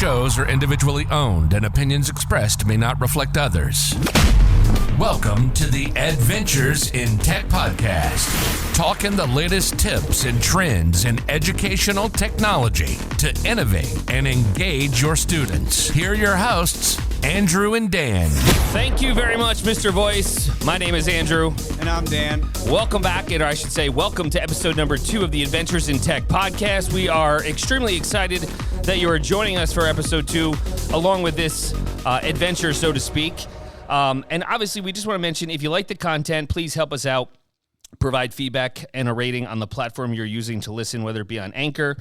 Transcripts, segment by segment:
shows are individually owned and opinions expressed may not reflect others. Welcome to the Edventures in Tech podcast, talking the latest tips and trends in educational technology to innovate and engage your students. Here are your hosts, Andrew and Dan. Thank you very much, Mr. Voice. My name is Andrew. And I'm Dan. Welcome back, or I should say welcome to episode number 2 of the Adventures in Tech podcast. We are extremely excited that you are joining us for episode 2, along with this adventure, so to speak. And obviously, we just want to mention, if you like the content, please help us out. Provide feedback and a rating on the platform you're using to listen, whether it be on Anchor,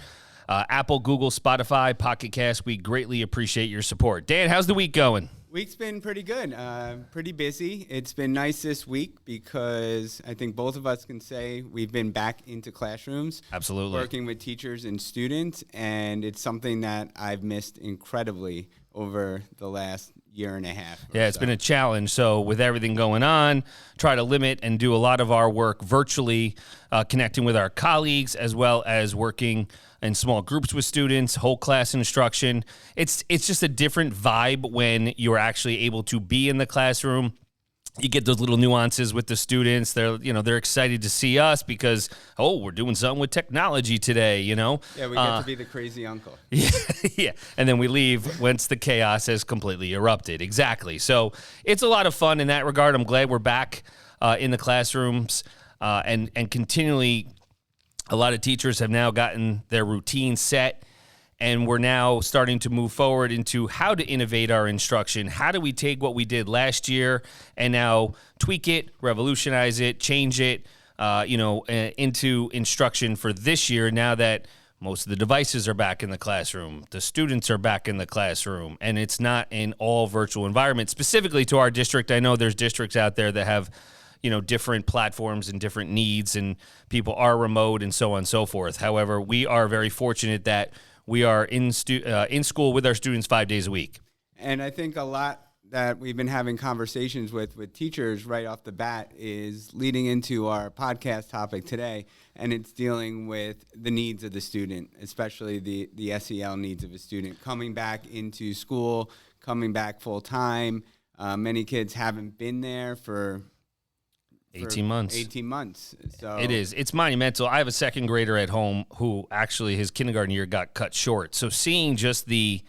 Apple, Google, Spotify, Pocket Cast. We greatly appreciate your support. Dan, how's the week going? Week's been pretty good, pretty busy. It's been nice this week because I think both of us can say we've been back into classrooms. Absolutely. Working with teachers and students, and it's something that I've missed incredibly over the last year and a half. Yeah, it's been a challenge. So with everything going on, try to limit and do a lot of our work virtually, connecting with our colleagues, as well as working in small groups with students, whole class instruction. It's just a different vibe when you're actually able to be in the classroom. You get those little nuances with the students. They're excited to see us because, we're doing something with technology today, Yeah, we get to be the crazy uncle. Yeah, and then we leave once the chaos has completely erupted. Exactly. So it's a lot of fun in that regard. I'm glad we're back in the classrooms and continually. A lot of teachers have now gotten their routine set, and we're now starting to move forward into how to innovate our instruction. How do we take what we did last year and now tweak it, revolutionize it, change it, into instruction for this year, now that most of the devices are back in the classroom, the students are back in the classroom, and it's not an all virtual environment. Specifically to our district, I know there's districts out there that have different platforms and different needs, and people are remote and so on and so forth. However, we are very fortunate that we are in school with our students 5 days a week. And I think a lot that we've been having conversations with teachers right off the bat is leading into our podcast topic today, and it's dealing with the needs of the student, especially the SEL needs of a student, coming back into school, coming back full time. Many kids haven't been there for 18 months. 18 months. So it is. It's monumental. I have a second grader at home who actually his kindergarten year got cut short. So seeing just the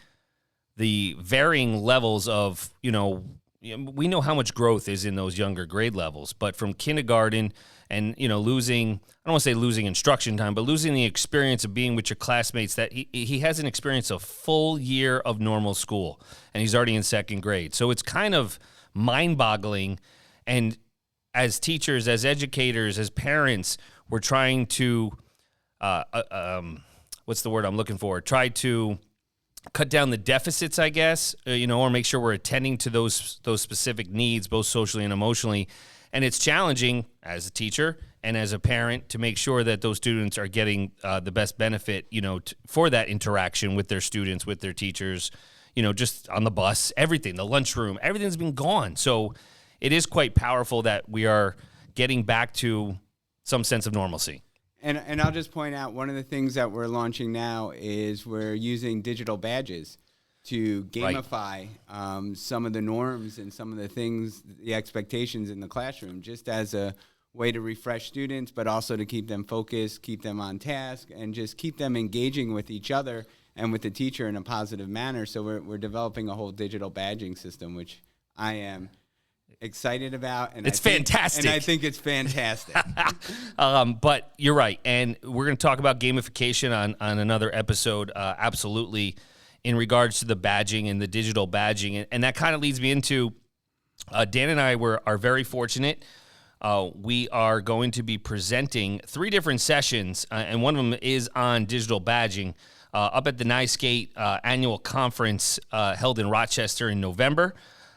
varying levels of, we know how much growth is in those younger grade levels, but from kindergarten and, losing, I don't want to say losing instruction time, but losing the experience of being with your classmates, that he hasn't experienced a full year of normal school, and he's already in second grade. So it's kind of mind-boggling. And as teachers, as educators, as parents, we're trying to, what's the word I'm looking for? Try to cut down the deficits, I guess, or make sure we're attending to those specific needs, both socially and emotionally. And it's challenging as a teacher and as a parent to make sure that those students are getting the best benefit, for that interaction with their students, with their teachers, just on the bus, everything, the lunchroom, everything's been gone. So it is quite powerful that we are getting back to some sense of normalcy. And I'll just point out, one of the things that we're launching now is we're using digital badges to gamify some of the norms and some of the things, the expectations in the classroom, just as a way to refresh students, but also to keep them focused, keep them on task, and just keep them engaging with each other and with the teacher in a positive manner. So we're developing a whole digital badging system, which I am excited about, and it's fantastic. And I think it's fantastic. But you're right, and we're going to talk about gamification on another episode, absolutely, in regards to the badging and the digital badging, and that kind of leads me into Dan and I are very fortunate. We are going to be presenting 3 different sessions, and one of them is on digital badging up at the NYSCATE annual conference held in Rochester in November.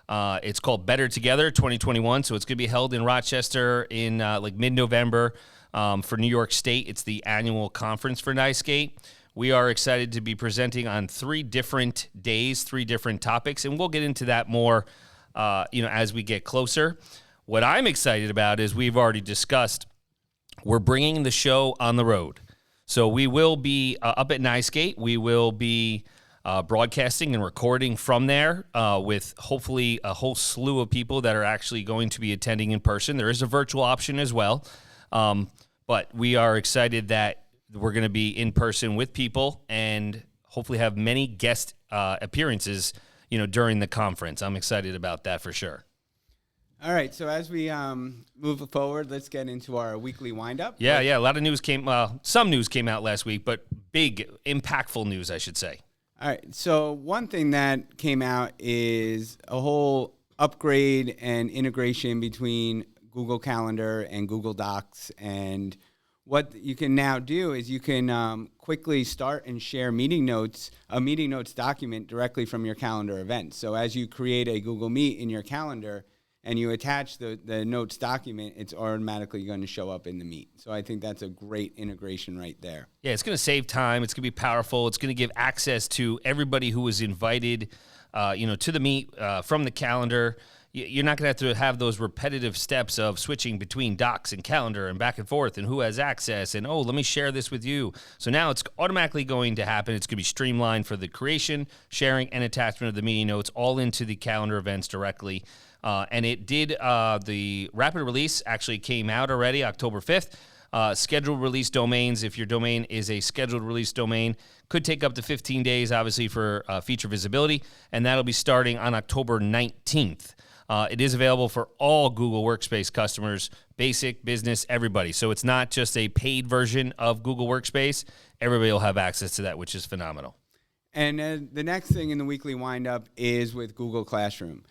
It's called Better Together 2021, so it's going to be held in Rochester in mid-November for New York State. It's the annual conference for NYSCATE. We are excited to be presenting on 3 different days, 3 different topics, and we'll get into that more as we get closer. What I'm excited about is we've already discussed, we're bringing the show on the road. So we will be up at NYSCATE. We will be broadcasting and recording from there with hopefully a whole slew of people that are actually going to be attending in person. There is a virtual option as well, but we are excited that we're going to be in person with people and hopefully have many guest appearances, during the conference. I'm excited about that for sure. All right, so as we move forward, let's get into our weekly windup. Yeah, a lot of news some news came out last week, but big, impactful news, I should say. All right, so one thing that came out is a whole upgrade and integration between Google Calendar and Google Docs. And what you can now do is you can quickly start and share a meeting notes document directly from your calendar event. So as you create a Google Meet in your calendar and you attach the notes document, it's automatically going to show up in the Meet. So I think that's a great integration right there. Yeah, it's going to save time. It's going to be powerful. It's going to give access to everybody who was invited, to the Meet from the calendar. You're not going to have those repetitive steps of switching between docs and calendar and back and forth and who has access and, let me share this with you. So now it's automatically going to happen. It's going to be streamlined for the creation, sharing, and attachment of the meeting notes all into the calendar events directly. And it did, the rapid release actually came out already, October 5th. Scheduled release domains, if your domain is a scheduled release domain, could take up to 15 days, obviously, for feature visibility. And that'll be starting on October 19th. It is available for all Google Workspace customers, basic, business, everybody. So it's not just a paid version of Google Workspace. Everybody will have access to that, which is phenomenal. And the next thing in the weekly windup is with Google Classroom.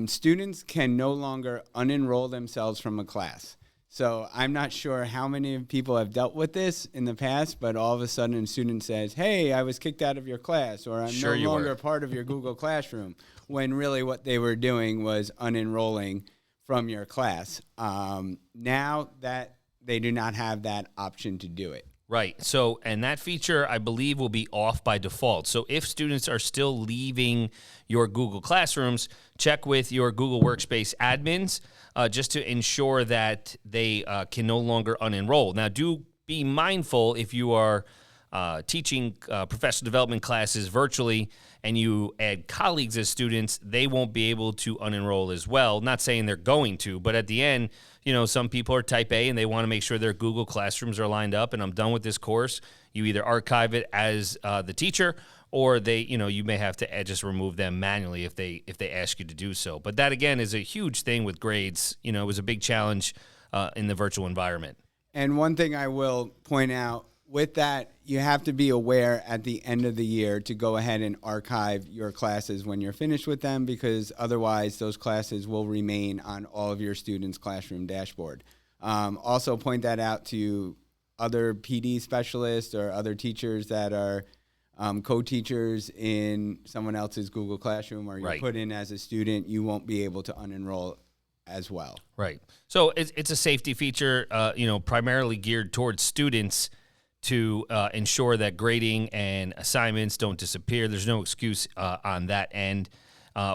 Students can no longer unenroll themselves from a class. So I'm not sure how many people have dealt with this in the past, but all of a sudden a student says, hey, I was kicked out of your class, or I'm no longer part of your Google Classroom, when really what they were doing was unenrolling from your class. Now that they do not have that option to do it. Right. So, and that feature, I believe, will be off by default. So if students are still leaving your Google Classrooms, check with your Google Workspace admins just to ensure that they can no longer unenroll. Now, do be mindful if you are teaching professional development classes virtually and you add colleagues as students, they won't be able to unenroll as well. Not saying they're going to, but at the end, some people are type A and they want to make sure their Google Classrooms are lined up and I'm done with this course. You either archive it as the teacher or you may have to just remove them manually if they ask you to do so. But that, again, is a huge thing with grades. It was a big challenge in the virtual environment. And one thing I will point out, with that, you have to be aware at the end of the year to go ahead and archive your classes when you're finished with them, because otherwise those classes will remain on all of your students' classroom dashboard. Also point that out to other PD specialists or other teachers that are co-teachers in someone else's Google Classroom, or you're put in as a student, you won't be able to unenroll as well. Right. So it's a safety feature, primarily geared towards students to ensure that grading and assignments don't disappear. There's no excuse on that end.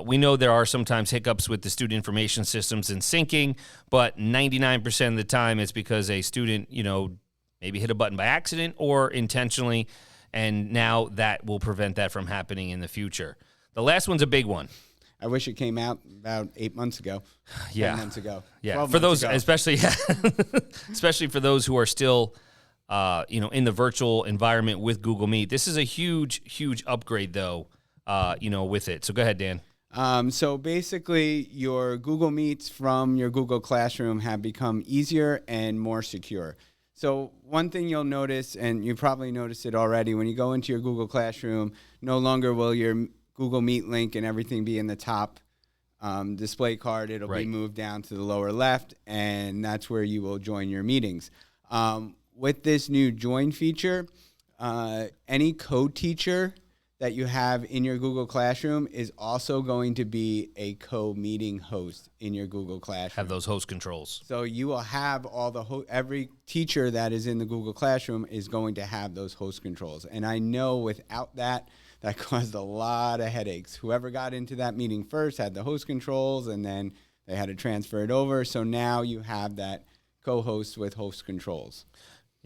We know there are sometimes hiccups with the student information systems and syncing, but 99% of the time it's because a student, maybe hit a button by accident or intentionally, and now that will prevent that from happening in the future. The last one's a big one. I wish it came out about 8 months ago. 10 months ago. Yeah. For those, especially for those who are still in the virtual environment with Google Meet. This is a huge, huge upgrade, though, with it. So go ahead, Dan. So basically, your Google Meets from your Google Classroom have become easier and more secure. So one thing you'll notice, and you probably noticed it already, when you go into your Google Classroom, no longer will your Google Meet link and everything be in the top display card. It'll be moved down to the lower left, and that's where you will join your meetings. With this new join feature, any co-teacher that you have in your Google Classroom is also going to be a co-meeting host in your Google Classroom. Have those host controls. So you will have every teacher that is in the Google Classroom is going to have those host controls. And I know without that caused a lot of headaches. Whoever got into that meeting first had the host controls, and then they had to transfer it over. So now you have that co-host with host controls.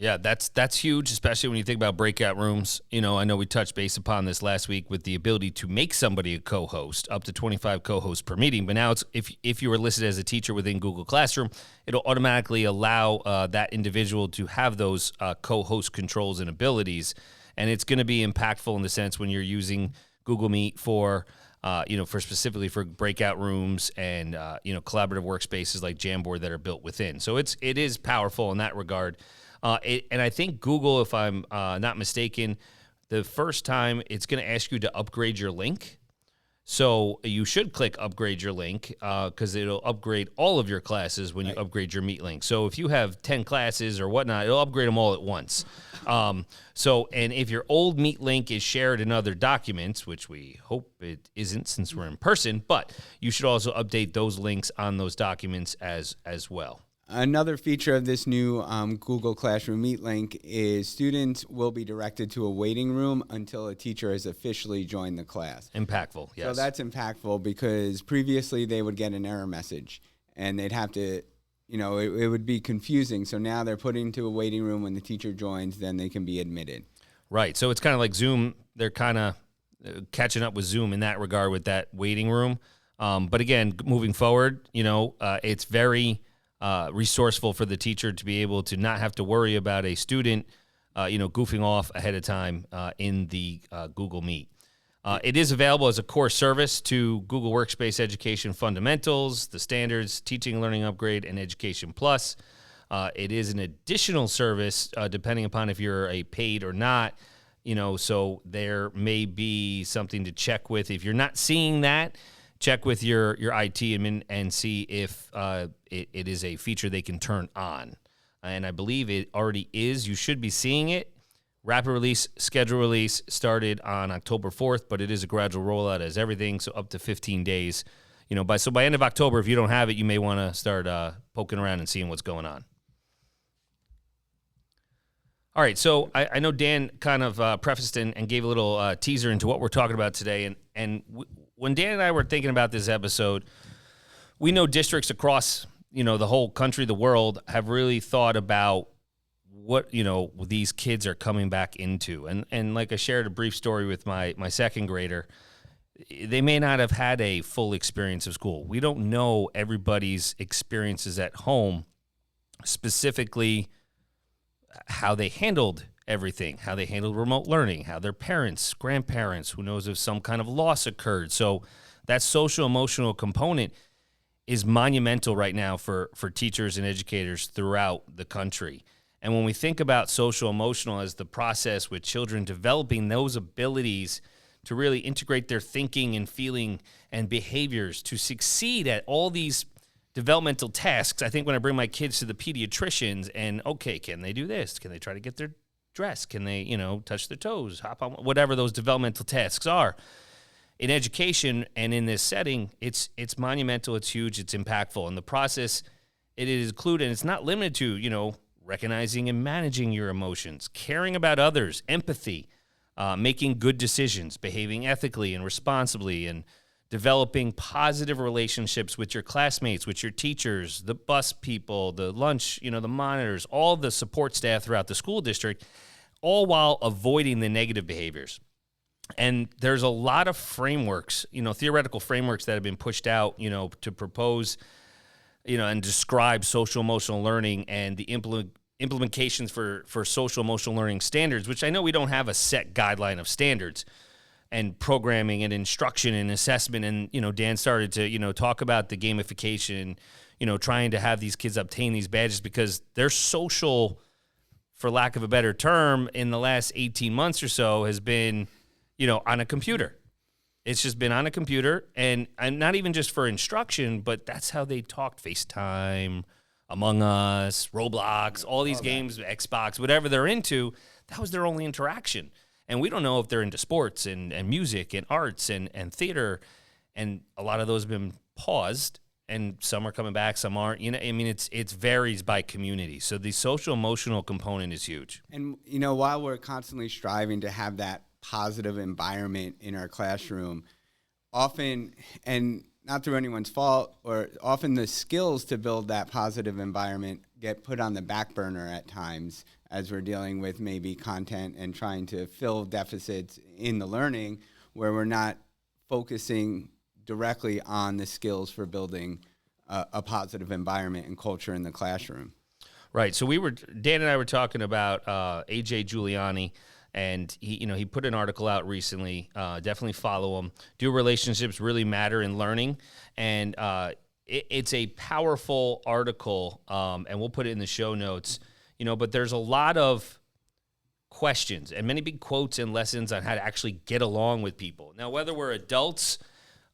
Yeah, that's huge, especially when you think about breakout rooms. I know we touched base upon this last week with the ability to make somebody a co-host, up to 25 co-hosts per meeting. But now it's if you were listed as a teacher within Google Classroom, it'll automatically allow that individual to have those co-host controls and abilities. And it's going to be impactful in the sense when you're using Google Meet for specifically for breakout rooms and collaborative workspaces like Jamboard that are built within. So it is powerful in that regard. And I think Google, if I'm not mistaken, the first time it's going to ask you to upgrade your link. So you should click upgrade your link because it'll upgrade all of your classes when you upgrade your Meet link. So if you have 10 classes or whatnot, it'll upgrade them all at once. And if your old Meet link is shared in other documents, which we hope it isn't since we're in person, but you should also update those links on those documents as well. Another feature of this new Google Classroom Meet link is students will be directed to a waiting room until a teacher has officially joined the class. Impactful, yes. So that's impactful because previously they would get an error message and they'd have to, it would be confusing. So now they're put into a waiting room when the teacher joins, then they can be admitted. Right. So it's kind of like Zoom. They're kind of catching up with Zoom in that regard with that waiting room. But again, moving forward, it's very resourceful for the teacher to be able to not have to worry about a student, goofing off ahead of time in the Google Meet. It is available as a core service to Google Workspace Education Fundamentals, the Standards, Teaching and Learning Upgrade, and Education Plus. It is an additional service depending upon if you're a paid or not. So there may be something to check with. If you're not seeing that, check with your IT admin and see if it is a feature they can turn on. And I believe it already is. You should be seeing it. Rapid release, schedule release started on October 4th, but it is a gradual rollout as everything, so up to 15 days. By end of October, if you don't have it, you may want to start poking around and seeing what's going on. All right, so I know Dan kind of prefaced and gave a little teaser into what we're talking about today, and when Dan and I were thinking about this episode, we know districts across, the whole country, the world, have really thought about what, these kids are coming back into. And like I shared a brief story with my second grader, they may not have had a full experience of school. We don't know everybody's experiences at home, specifically how they handled everything, how they handled remote learning, how their parents, grandparents, who knows if some kind of loss occurred. So that social emotional component is monumental right now for teachers and educators throughout the country. And when we think about social emotional as the process with children developing those abilities to really integrate their thinking and feeling and behaviors to succeed at all these developmental tasks, I think when I bring my kids to the pediatricians and, okay, can they do this? Can they try to get their dress? Can they, touch their toes, hop on, whatever those developmental tasks are? In education and in this setting, it's monumental, it's huge, it's impactful. And the process, it is included, and it's not limited to, recognizing and managing your emotions, caring about others, empathy, making good decisions, behaving ethically and responsibly, and developing positive relationships with your classmates, with your teachers, the bus people, the lunch, the monitors, all the support staff throughout the school district, all while avoiding the negative behaviors. And there's a lot of frameworks, theoretical frameworks that have been pushed out, to propose, and describe social emotional learning and the implementations for social emotional learning standards, which I know we don't have a set guideline of standards and programming and instruction and assessment. And, Dan started to, talk about the gamification, trying to have these kids obtain these badges because they're social, for lack of a better term, in the last 18 months or so has been, on a computer. It's just been on a computer, and not even just for instruction, but that's how they talked. FaceTime, Among Us, Roblox, all these games, Xbox, whatever they're into, that was their only interaction. And we don't know if they're into sports and music and arts and theater, and a lot of those have been paused, and some are coming back, some aren't. It varies by community. So the social emotional component is huge. And, while we're constantly striving to have that positive environment in our classroom, often, and not through anyone's fault, or often the skills to build that positive environment get put on the back burner at times as we're dealing with maybe content and trying to fill deficits in the learning where we're not focusing directly on the skills for building a positive environment and culture in the classroom. Right. So Dan and I were talking about AJ Giuliani, and he put an article out recently. Definitely follow him. Do relationships really matter in learning? And it's a powerful article, and we'll put it in the show notes. But there's a lot of questions and many big quotes and lessons on how to actually get along with people. Now, whether we're adults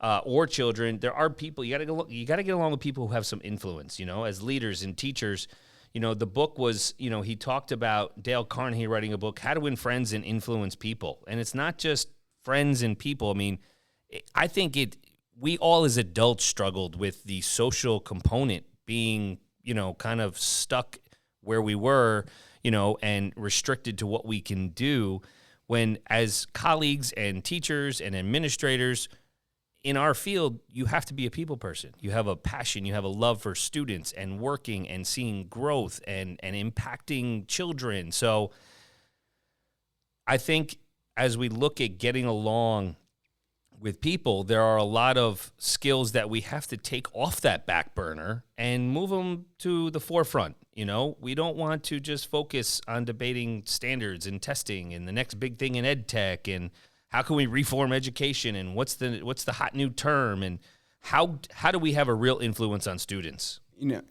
or children, there are people you got to get along with people who have some influence. As leaders and teachers. The book was, he talked about Dale Carnegie writing a book, How to Win Friends and Influence People. And it's not just friends and people. I mean, I think we all as adults struggled with the social component being, kind of stuck where we were, and restricted to what we can do when as colleagues and teachers and administrators, in our field, you have to be a people person. You have a passion, you have a love for students and working and seeing growth and impacting children. So I think as we look at getting along with people, there are a lot of skills that we have to take off that back burner and move them to the forefront. We don't want to just focus on debating standards and testing and the next big thing in ed tech and how can we reform education and what's the hot new term and how do we have a real influence on students?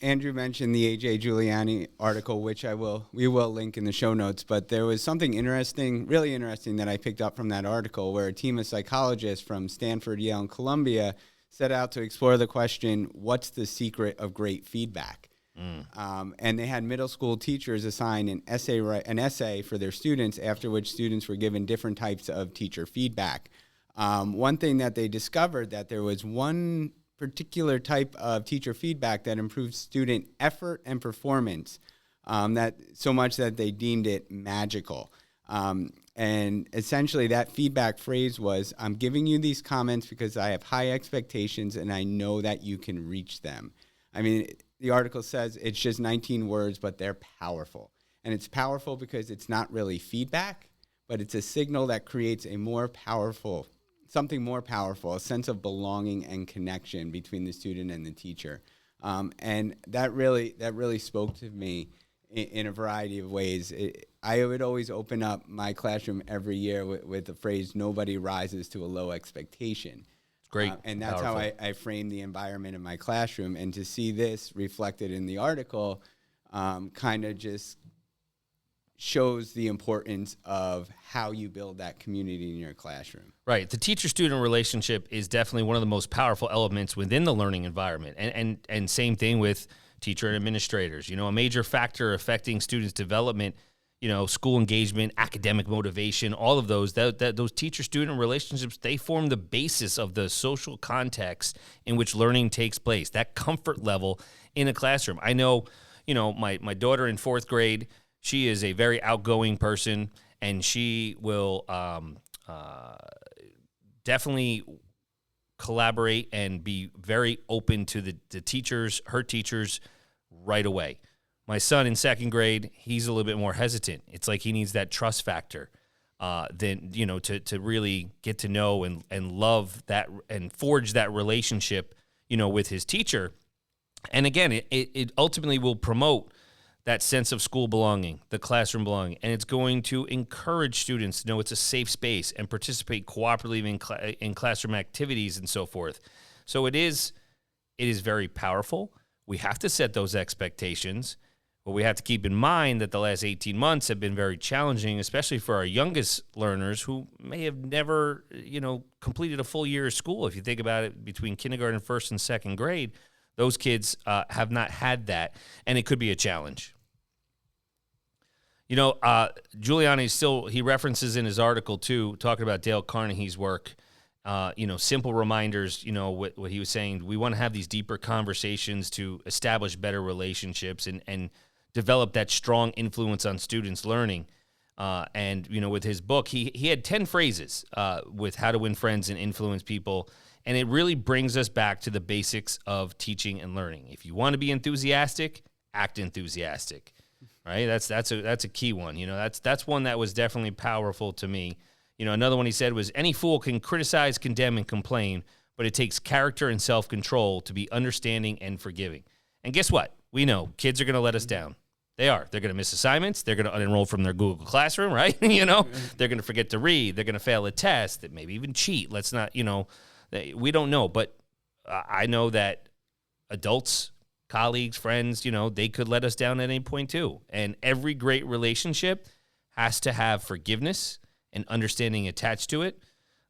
Andrew mentioned the A.J. Giuliani article, which we will link in the show notes, but there was something really interesting that I picked up from that article where a team of psychologists from Stanford, Yale, and Columbia set out to explore the question, what's the secret of great feedback? And they had middle school teachers assign an essay for their students, after which students were given different types of teacher feedback. One thing that they discovered that there was one particular type of teacher feedback that improved student effort and performance, that so much that they deemed it magical. And essentially that feedback phrase was, I'm giving you these comments because I have high expectations and I know that you can reach them. I mean, the article says it's just 19 words, but they're powerful. And it's powerful because it's not really feedback, but it's a signal that creates something more powerful, a sense of belonging and connection between the student and the teacher. And that really spoke to me in a variety of ways. I would always open up my classroom every year with the phrase, nobody rises to a low expectation. Great. And that's Powerful. how I frame the environment in my classroom. And to see this reflected in the article kind of just shows the importance of how you build that community in your classroom. Right. The teacher-student relationship is definitely one of the most powerful elements within the learning environment. And same thing with teacher and administrators. A major factor affecting students' development, school engagement, academic motivation, all of those teacher-student relationships, they form the basis of the social context in which learning takes place, that comfort level in a classroom. I know, my daughter in 4th grade, she is a very outgoing person, and she will definitely collaborate and be very open to her teachers right away. My son in 2nd grade, he's a little bit more hesitant. It's like he needs that trust factor, to really get to know and love that and forge that relationship, with his teacher. And again, it ultimately will promote that sense of school belonging, the classroom belonging, and it's going to encourage students to know it's a safe space and participate cooperatively in classroom activities and so forth. So it is very powerful. We have to set those expectations. But we have to keep in mind that the last 18 months have been very challenging, especially for our youngest learners who may have never, completed a full year of school. If you think about it, between kindergarten, 1st and 2nd grade, those kids have not had that, and it could be a challenge. Giuliani he references in his article too, talking about Dale Carnegie's work, simple reminders, what he was saying. We want to have these deeper conversations to establish better relationships and develop that strong influence on students' learning. With his book, he had 10 phrases with how to win friends and influence people. And it really brings us back to the basics of teaching and learning. If you want to be enthusiastic, act enthusiastic. right? That's a key one. You know, that's one that was definitely powerful to me. You know, another one he said was, any fool can criticize, condemn, and complain, but it takes character and self-control to be understanding and forgiving. And guess what? We know kids are going to let us down. They are. They're going to miss assignments. They're going to unenroll from their Google Classroom, right? You know, they're going to forget to read. They're going to fail a test. That maybe even cheat. Let's not, you know, we don't know. But I know that adults, colleagues, friends, you know, they could let us down at any point too. And every great relationship has to have forgiveness and understanding attached to it.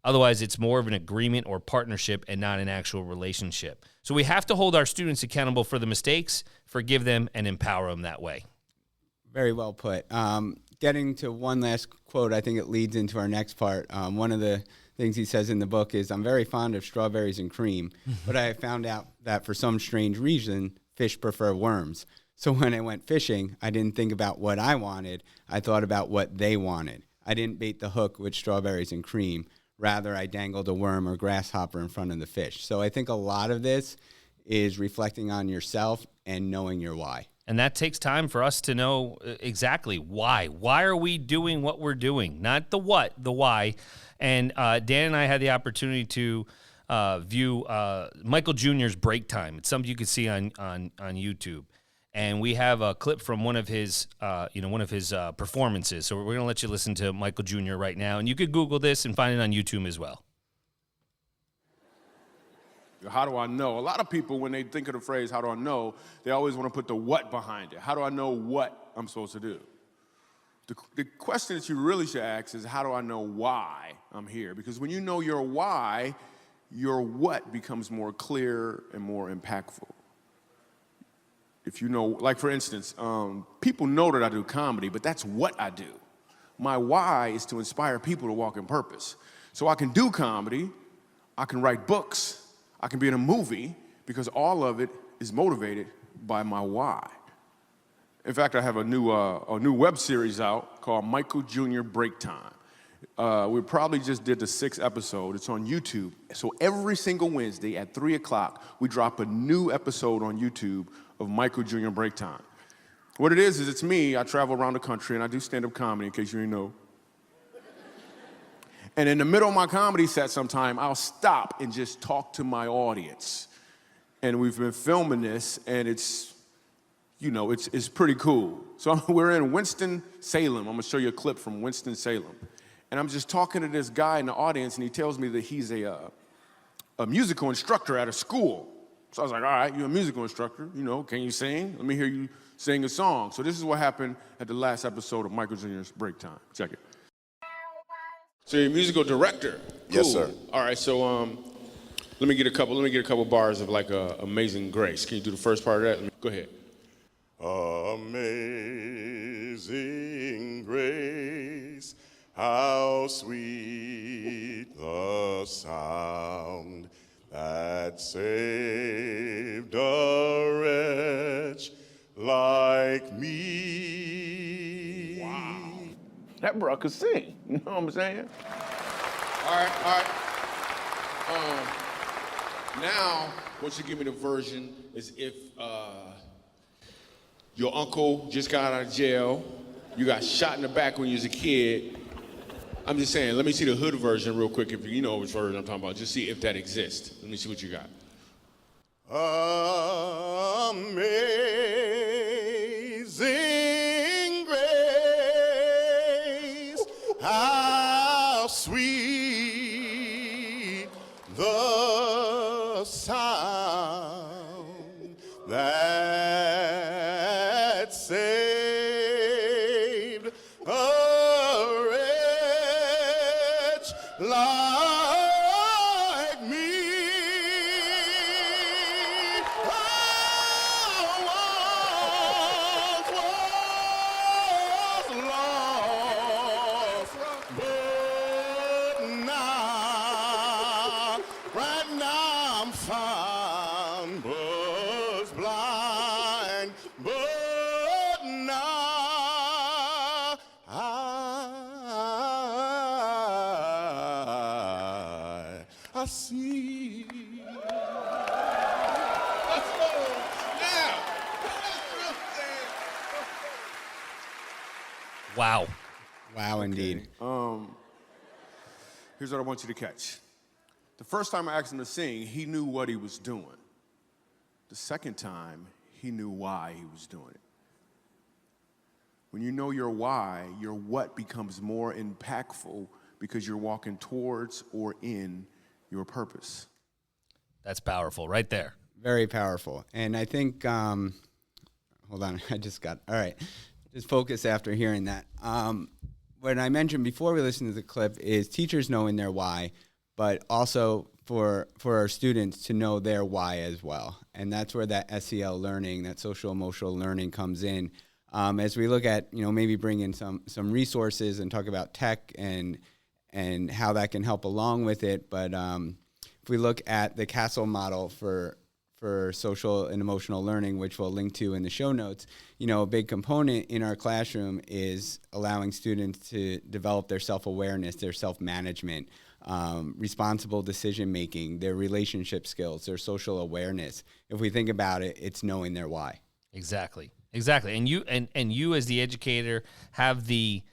Otherwise, it's more of an agreement or partnership and not an actual relationship. So we have to hold our students accountable for the mistakes, forgive them, and empower them that way. Very well put. Getting to one last quote, I think it leads into our next part. One of the things he says in the book is, I'm very fond of strawberries and cream, but I found out that for some strange reason, fish prefer worms. So when I went fishing, I didn't think about what I wanted. I thought about what they wanted. I didn't bait the hook with strawberries and cream. Rather, I dangled a worm or grasshopper in front of the fish. So I think a lot of this is reflecting on yourself and knowing your why. And that takes time for us to know exactly why. Why are we doing what we're doing? Not the what, the why. And Dan and I had the opportunity to view Michael Jr.'s Break Time. It's something you can see on YouTube. And we have a clip from one of his performances. So we're going to let you listen to Michael Jr. right now. And you could Google this and find it on YouTube as well. How do I know? A lot of people, when they think of the phrase, how do I know, they always want to put the what behind it. How do I know what I'm supposed to do? The question that you really should ask is, how do I know why I'm here? Because when you know your why, your what becomes more clear and more impactful. If you know, like for instance, people know that I do comedy, but that's what I do. My why is to inspire people to walk in purpose. So I can do comedy, I can write books, I can be in a movie, because all of it is motivated by my why. In fact, I have a new web series out called Michael Jr. Break Time. We probably just did the 6th episode. It's on YouTube. So every single Wednesday at 3 o'clock, we drop a new episode on YouTube of Michael Jr. Break Time. What it is it's me. I travel around the country and I do stand-up comedy, in case you didn't know. And in the middle of my comedy set sometime, I'll stop and just talk to my audience. And we've been filming this, and it's pretty cool. So we're in Winston-Salem. I'm gonna show you a clip from Winston-Salem. And I'm just talking to this guy in the audience, and he tells me that he's a musical instructor at a school. So I was like, all right, you're a musical instructor, can you sing? Let me hear you sing a song. So this is what happened at the last episode of Michael Jr.'s Break Time. Check it. So you're a musical director? Cool. Yes, sir. All right, so let me get a couple bars of like Amazing Grace. Can you do the first part of that? Go ahead. Amazing grace, how sweet the sound that saved a wretch like me. Wow. That bro could sing, you know what I'm saying? All right. Now, what you give me the version is if your uncle just got out of jail, you got shot in the back when you was a kid. I'm just saying, let me see the hood version real quick, if you know which version I'm talking about. Just see if that exists. Let me see what you got. Amazing grace, how sweet the sound that saved a wretch like me. I once was lost, but now, right now I'm found. Was blind, but now I see. Now, Wow. Wow, indeed. Here's what I want you to catch. The first time I asked him to sing, he knew what he was doing. The second time, he knew why he was doing it. When you know your why, your what becomes more impactful because you're walking towards or in your purpose. That's powerful right there. Very powerful. And I think, hold on, all right. Just focus after hearing that. What I mentioned before we listened to the clip is teachers knowing their why, but also for our students to know their why as well. And that's where that SEL learning, that social emotional learning comes in. As we look at, maybe bring in some resources and talk about tech and how that can help along with it. But if we look at the CASEL model for social and emotional learning, which we'll link to in the show notes, a big component in our classroom is allowing students to develop their self-awareness, their self-management, responsible decision-making, their relationship skills, their social awareness. If we think about it, it's knowing their why. Exactly. And you as the educator have the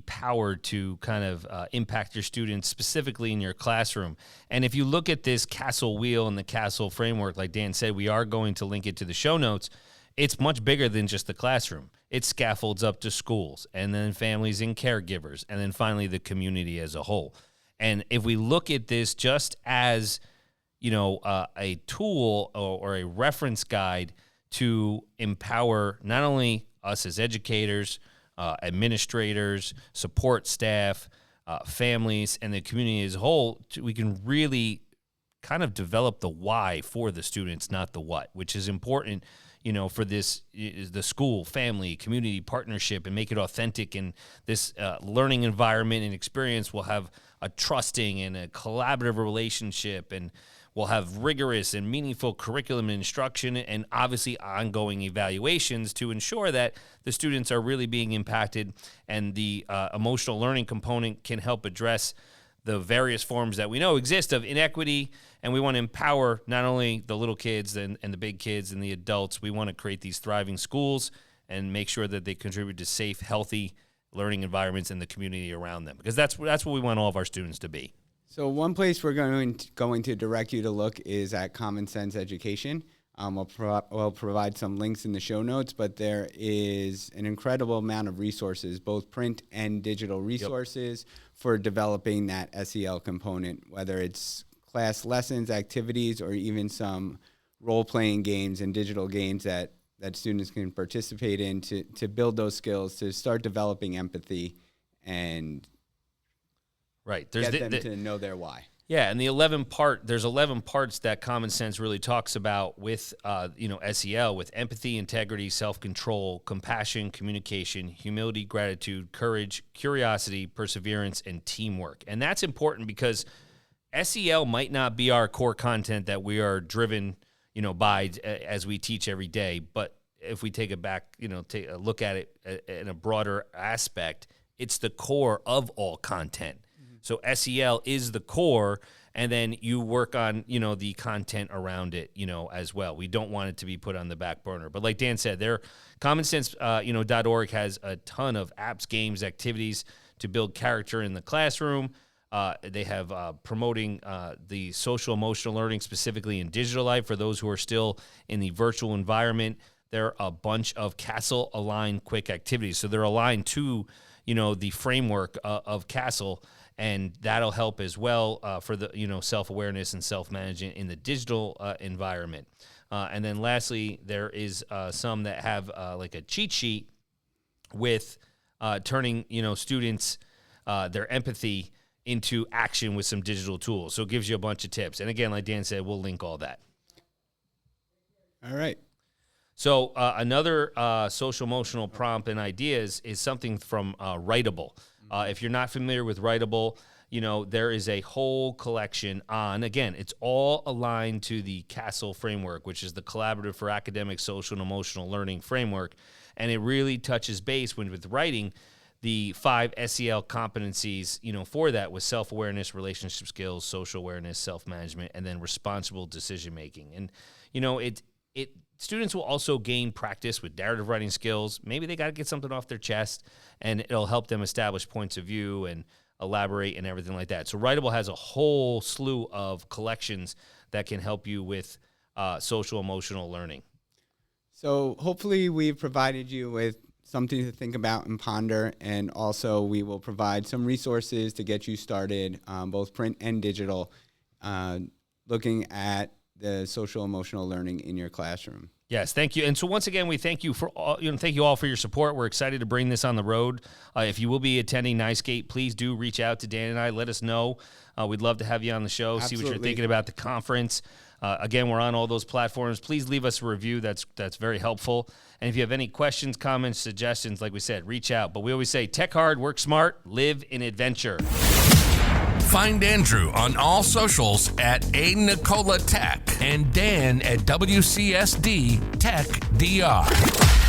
power to kind of impact your students specifically in your classroom. And if you look at this CASEL wheel and the CASEL framework, like Dan said, we are going to link it to the show notes. It's much bigger than just the classroom. It scaffolds up to schools and then families and caregivers and then finally the community as a whole. And if we look at this just as, a tool or a reference guide to empower not only us as educators, administrators, support staff, families, and the community as a whole, we can really kind of develop the why for the students, not the what, which is important, for this, the school, family, community partnership, and make it authentic. And this learning environment and experience will have a trusting and a collaborative relationship, and we'll have rigorous and meaningful curriculum and instruction and obviously ongoing evaluations to ensure that the students are really being impacted, and the emotional learning component can help address the various forms that we know exist of inequity. And we want to empower not only the little kids and the big kids and the adults. We want to create these thriving schools and make sure that they contribute to safe, healthy learning environments in the community around them, because that's what we want all of our students to be. So one place we're going to direct you to look is at Common Sense Education. We'll provide some links in the show notes, but there is an incredible amount of resources, both print and digital resources, for developing that SEL component, whether it's class lessons, activities, or even some role-playing games and digital games that students can participate in to build those skills, to start developing empathy and get them to know their why. Yeah, and there's 11 parts that Common Sense really talks about with, SEL, with empathy, integrity, self-control, compassion, communication, humility, gratitude, courage, curiosity, perseverance, and teamwork. And that's important because SEL might not be our core content that we are driven, by as we teach every day. But if we take it back, take a look at it in a broader aspect, it's the core of all content. So SEL is the core, and then you work on, the content around it, as well. We don't want it to be put on the back burner. But like Dan said, commonsense.org has a ton of apps, games, activities to build character in the classroom. They have promoting the social emotional learning specifically in digital life for those who are still in the virtual environment. There are a bunch of CASEL aligned quick activities. So they're aligned to, the framework of CASEL. And that'll help as well for the self-awareness and self-management in the digital environment. And then lastly, there is some that have like a cheat sheet with turning students their empathy into action with some digital tools. So it gives you a bunch of tips. And again, like Dan said, we'll link all that. All right. So another social emotional prompt and ideas is something from Writable. If you're not familiar with Writable, there is a whole collection on, again, it's all aligned to the CASEL framework, which is the Collaborative for Academic, Social, and Emotional Learning framework. And it really touches base with writing the 5 SEL competencies, for that, with self-awareness, relationship skills, social awareness, self-management, and then responsible decision-making. And, students will also gain practice with narrative writing skills. Maybe they got to get something off their chest, and it'll help them establish points of view and elaborate and everything like that. So Writable has a whole slew of collections that can help you with social emotional learning. So hopefully we've provided you with something to think about and ponder, and also we will provide some resources to get you started, both print and digital, looking at the social emotional learning in your classroom. Yes, thank you. And so once again, we thank you for all, thank you all for your support. We're excited to bring this on the road. If you will be attending NYSCAPE, please do reach out to Dan and I. Let us know. We'd love to have you on the show. Absolutely. See what you're thinking about the conference. Again, we're on all those platforms. Please leave us a review. That's very helpful. And if you have any questions, comments, suggestions, like we said, reach out. But we always say, tech hard, work smart, live in adventure. Find Andrew on all socials at A Nicola Tech and Dan at WCSD Tech DR.